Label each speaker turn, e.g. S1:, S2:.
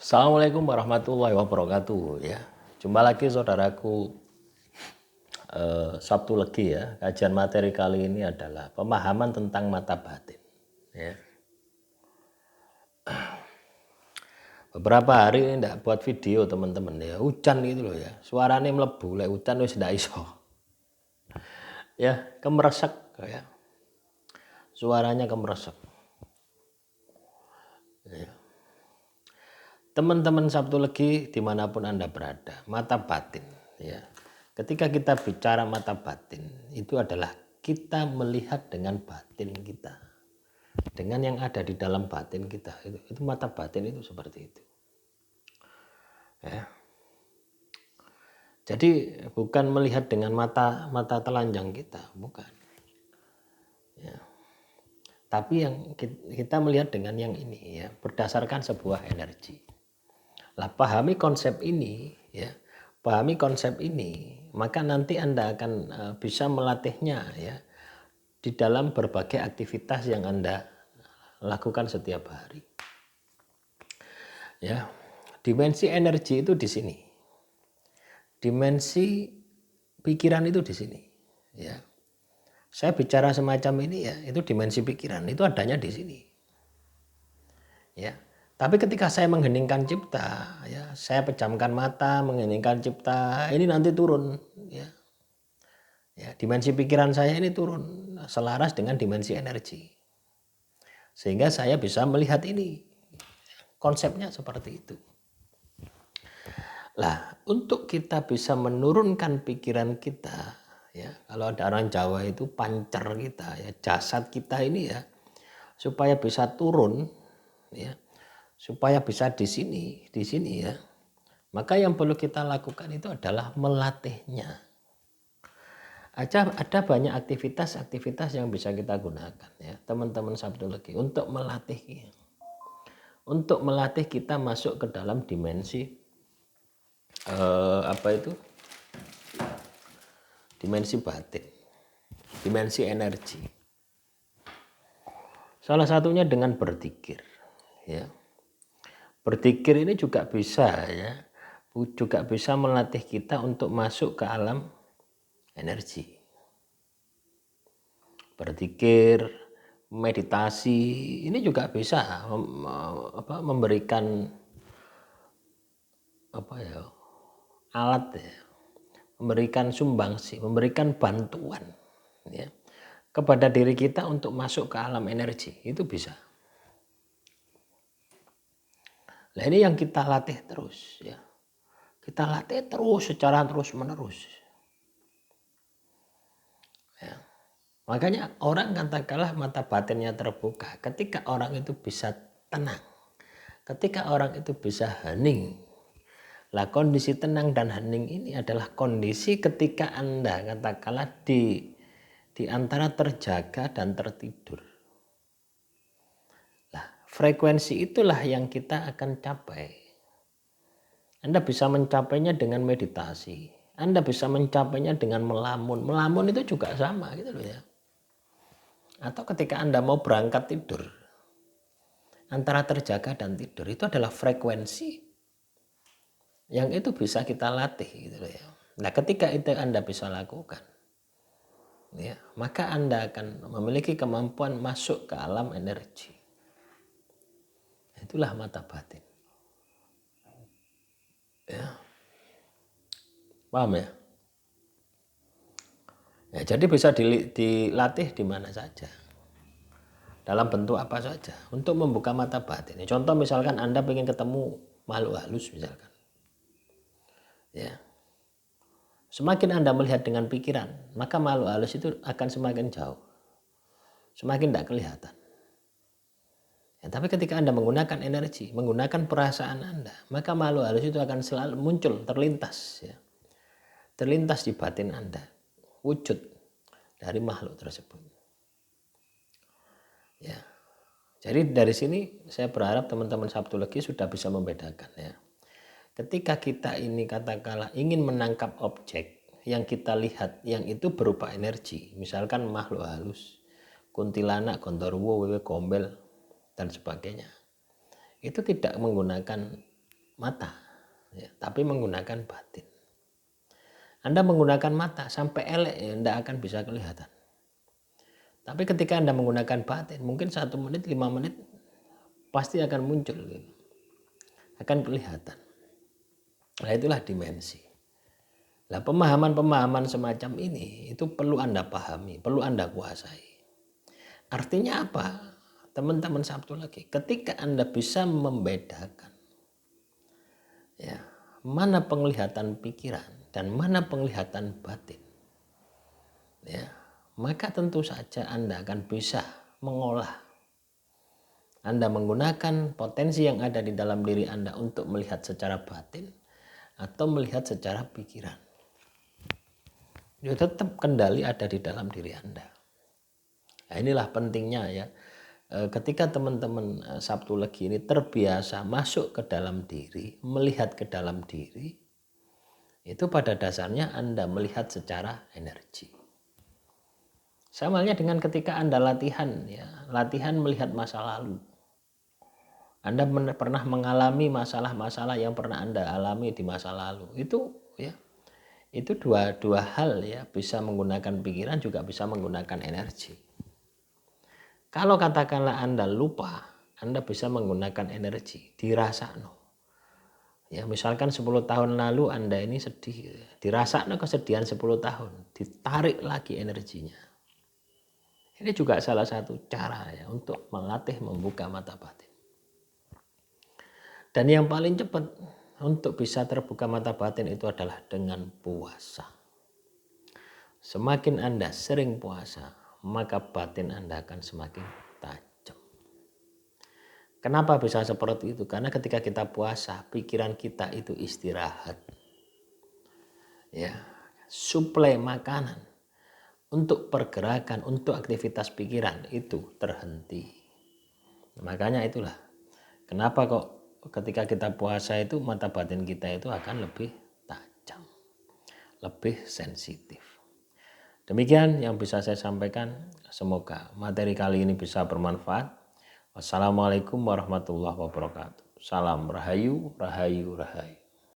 S1: Assalamualaikum warahmatullahi wabarakatuh ya. Jumpa lagi saudaraku, Sabtu Legi ya. Kajian materi kali ini adalah pemahaman tentang mata batin ya. Beberapa hari ini ndak buat video teman-teman ya. Hujan gitu loh ya. Suaranya melebu, lek hujan wis ndak iso. Ya, kemeresek ya. Suaranya kemeresek. Ya. Teman-teman Sabtu Legi dimanapun Anda berada, mata batin ya. Ketika kita bicara mata batin, itu adalah kita melihat dengan batin kita, dengan yang ada di dalam batin kita. Itu mata batin itu seperti itu ya. Jadi bukan melihat dengan mata telanjang kita, bukan ya. Tapi yang kita melihat dengan yang ini ya, berdasarkan sebuah energi. Lah, pahami konsep ini ya, pahami konsep ini, maka nanti Anda akan bisa melatihnya ya di dalam berbagai aktivitas yang Anda lakukan setiap hari. Ya, dimensi energi itu di sini, dimensi pikiran itu di sini. Ya, saya bicara semacam ini ya, itu dimensi pikiran itu adanya di sini. Ya. Tapi ketika saya mengheningkan cipta, ya, saya pejamkan mata, mengheningkan cipta, ini nanti turun, ya. Ya, dimensi pikiran saya ini turun selaras dengan dimensi energi. Sehingga saya bisa melihat ini. Konsepnya seperti itu. Lah, untuk kita bisa menurunkan pikiran kita, ya, kalau ada orang Jawa itu pancer kita, ya, jasad kita ini ya, supaya bisa turun, ya, supaya bisa di sini ya. Maka yang perlu kita lakukan itu adalah melatihnya. Ada banyak aktivitas yang bisa kita gunakan ya, teman-teman Sabtu Legi, untuk melatih kita masuk ke dalam dimensi dimensi batin, dimensi energi. Salah satunya dengan berzikir ya. Berzikir ini juga bisa ya, juga bisa melatih kita untuk masuk ke alam energi. Berzikir, meditasi, ini juga bisa memberikan alat ya, memberikan sumbangsi, memberikan bantuan ya, kepada diri kita untuk masuk ke alam energi, itu bisa. Nah, ini yang kita latih terus ya. Kita latih terus secara terus-menerus. Ya. Makanya orang katakanlah mata batinnya terbuka ketika orang itu bisa tenang. Ketika orang itu bisa hening. Lah, kondisi tenang dan hening ini adalah kondisi ketika Anda katakanlah di antara terjaga dan tertidur. Lah, frekuensi itulah yang kita akan capai. Anda bisa mencapainya dengan meditasi. Anda bisa mencapainya dengan melamun. Melamun itu juga sama gitu loh ya. Atau ketika Anda mau berangkat tidur, antara terjaga dan tidur itu adalah frekuensi yang itu bisa kita latih gitu loh ya. Nah, ketika itu Anda bisa lakukan ya, maka Anda akan memiliki kemampuan masuk ke alam energi. Itulah mata batin. Ya. Paham ya? Ya, jadi bisa dilatih di mana saja. Dalam bentuk apa saja untuk membuka mata batin. Contoh misalkan Anda ingin ketemu makhluk halus misalkan. Ya. Semakin Anda melihat dengan pikiran, maka makhluk halus itu akan semakin jauh. Semakin tidak kelihatan. Ya, tapi ketika Anda menggunakan energi, menggunakan perasaan Anda, maka makhluk halus itu akan selalu muncul, terlintas ya. Terlintas di batin Anda. Wujud dari makhluk tersebut. Ya. Jadi dari sini saya berharap teman-teman Sabtu Legi sudah bisa membedakan ya. Ketika kita ini katakanlah ingin menangkap objek yang kita lihat yang itu berupa energi, misalkan makhluk halus, kuntilanak, gondorwo, wewe gombel dan sebagainya. Itu tidak menggunakan mata, ya, tapi menggunakan batin. Anda menggunakan mata sampai elek ya tidak akan bisa kelihatan. Tapi ketika Anda menggunakan batin, mungkin 1 menit, 5 menit pasti akan muncul, gitu. Akan kelihatan. Nah itulah dimensi. Nah pemahaman-pemahaman semacam ini itu perlu Anda pahami, perlu Anda kuasai. Artinya apa? Teman-teman Sabtu lagi, ketika Anda bisa membedakan ya, mana penglihatan pikiran dan mana penglihatan batin, ya, maka tentu saja Anda akan bisa mengolah. Anda menggunakan potensi yang ada di dalam diri Anda untuk melihat secara batin atau melihat secara pikiran. Ya tetap kendali ada di dalam diri Anda. Nah, inilah pentingnya ya. Ketika teman-teman Sabtu Legi ini terbiasa masuk ke dalam diri, melihat ke dalam diri, itu pada dasarnya Anda melihat secara energi. Sama halnya dengan ketika Anda latihan ya, latihan melihat masa lalu. Anda pernah mengalami masalah-masalah yang pernah Anda alami di masa lalu. Itu ya, itu dua hal ya, bisa menggunakan pikiran juga bisa menggunakan energi. Kalau katakanlah Anda lupa, Anda bisa menggunakan energi, dirasakno. Ya, misalkan 10 tahun lalu Anda ini sedih, dirasakno kesedihan 10 tahun, ditarik lagi energinya. Ini juga salah satu cara ya untuk melatih membuka mata batin. Dan yang paling cepat untuk bisa terbuka mata batin itu adalah dengan puasa. Semakin Anda sering puasa, maka batin Anda akan semakin tajam. Kenapa bisa seperti itu? Karena ketika kita puasa, pikiran kita itu istirahat. Ya, suplai makanan untuk pergerakan, untuk aktivitas pikiran itu terhenti. Makanya itulah kenapa kok ketika kita puasa itu mata batin kita itu akan lebih tajam, lebih sensitif. Demikian yang bisa saya sampaikan. Semoga materi kali ini bisa bermanfaat. Wassalamualaikum warahmatullahi wabarakatuh. Salam rahayu, rahayu, rahayu.